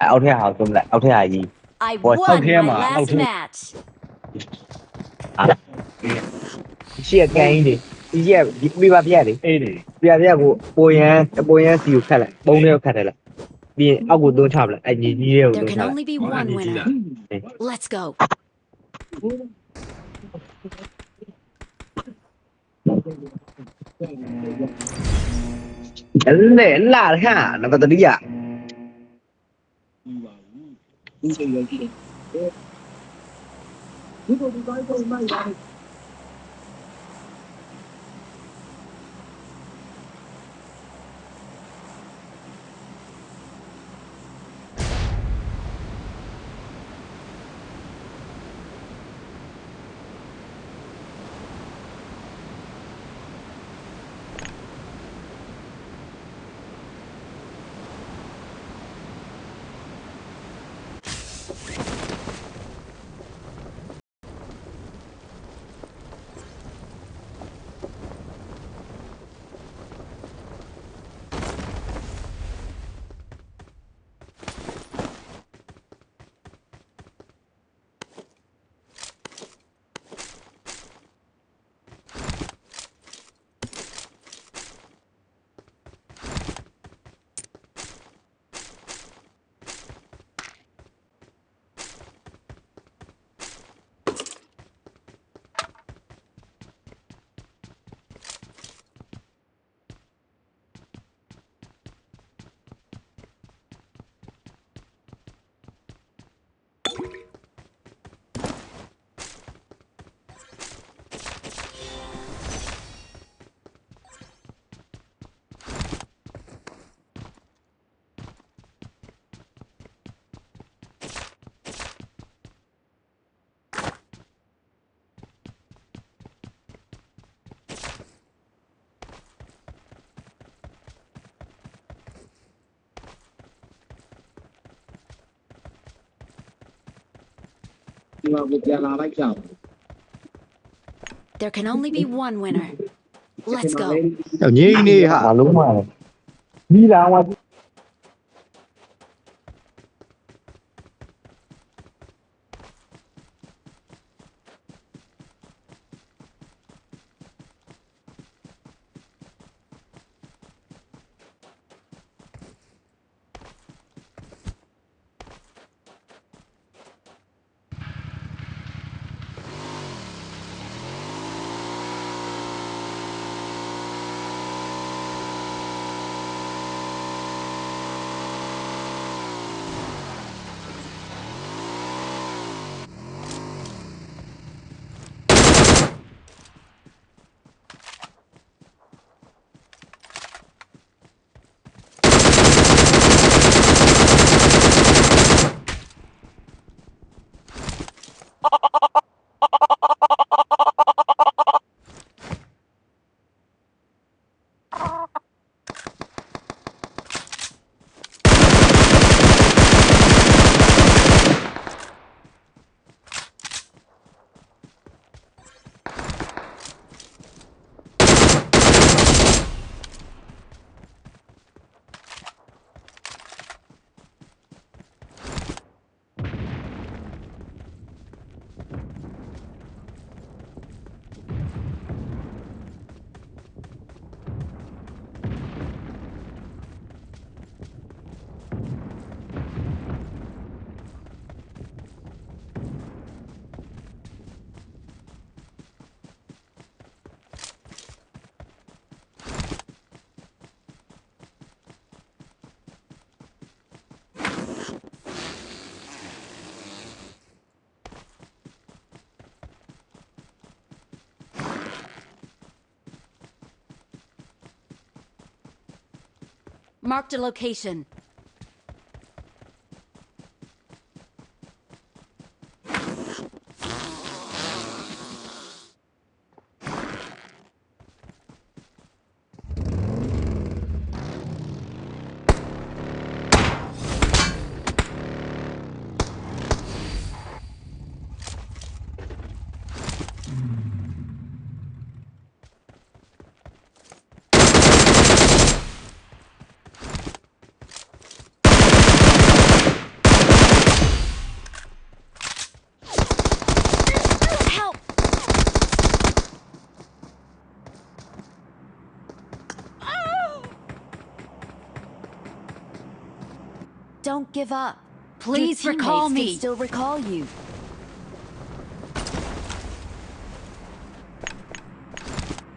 အောက်ထက်ဟာသုံးလိုက်အောက်ထက်ဟာကြီး I won my last match. ရှေ့ကန်ကြီးဒီရှေ့ပြပါပြက်လေ အေးလေ ပြကိုပေါ်ရန်စီကိုခတ်လိုက်ပုံတွေကိုခတ်တယ်လားပြီးရင်အောက်ကိုသွန်းချပလိုက်အဲ့ညီကြီးတွေကို There သွန်း can ချလိုက် only be one winner. Let's go. လေလာခါနံပါတ်3ရ There can only be one winner. Let's go. ငိမ့်နေဟာ ဘာလုံးမလဲပြီးလာဝါ Marked a location. Don't give up. Please Your recall teammates me. can still recall you.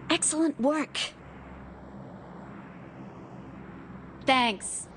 Excellent work. Thanks.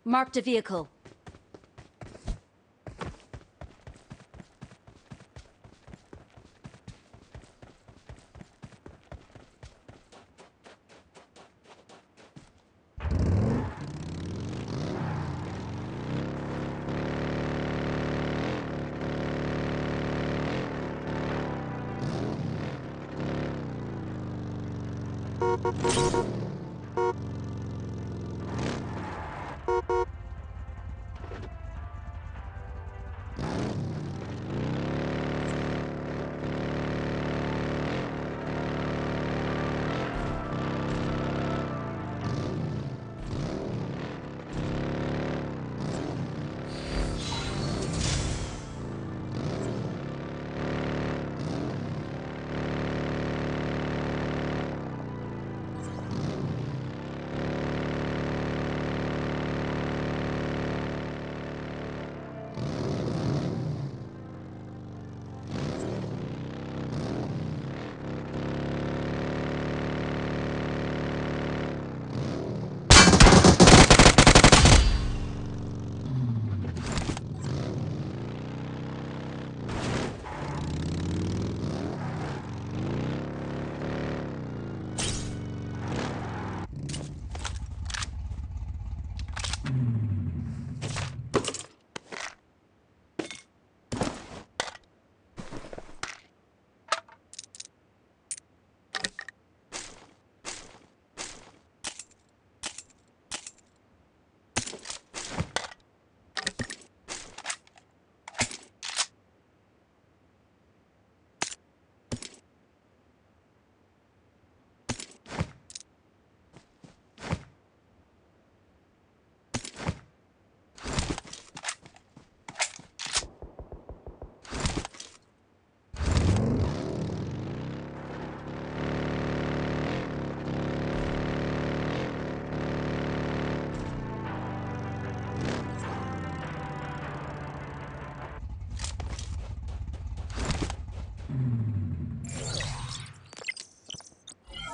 Marked a vehicle.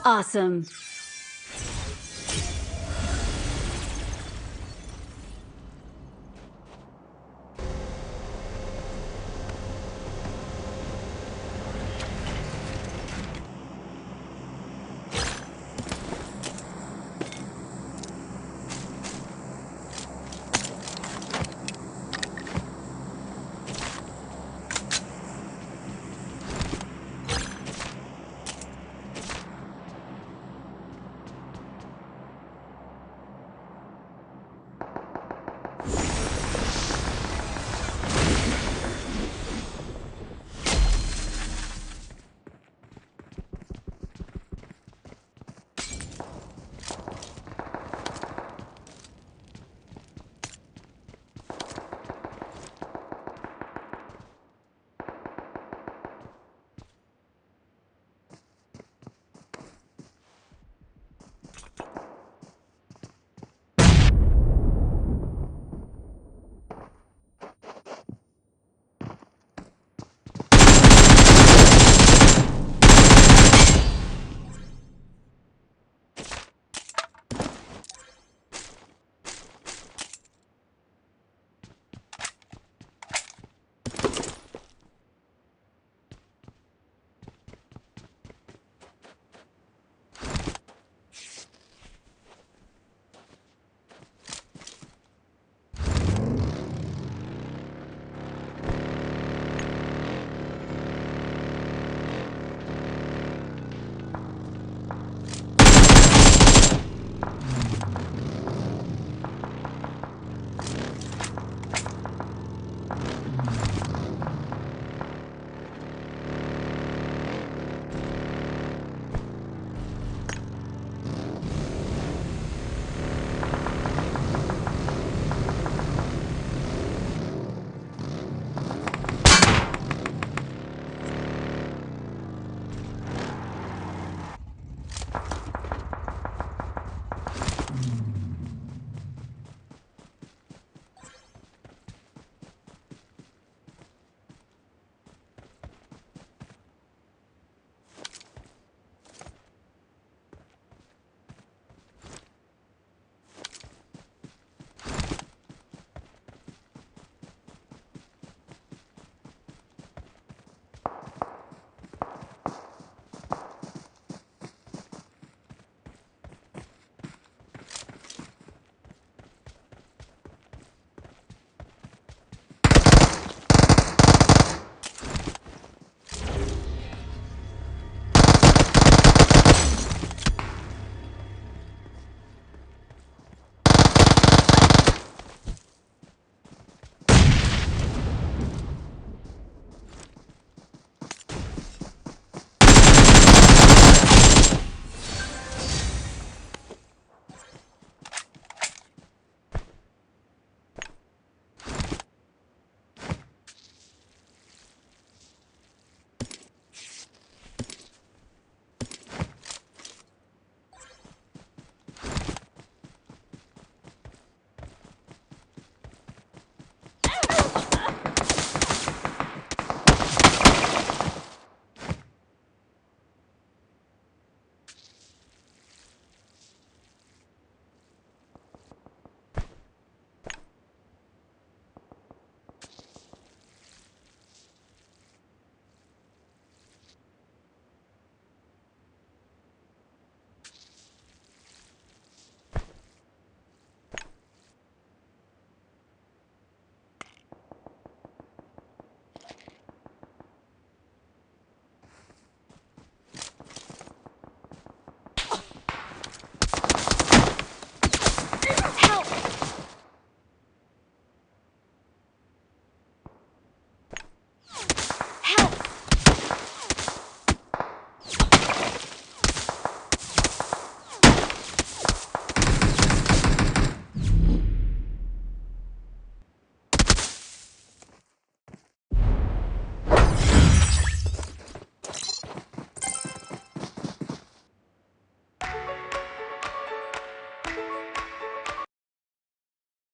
Awesome.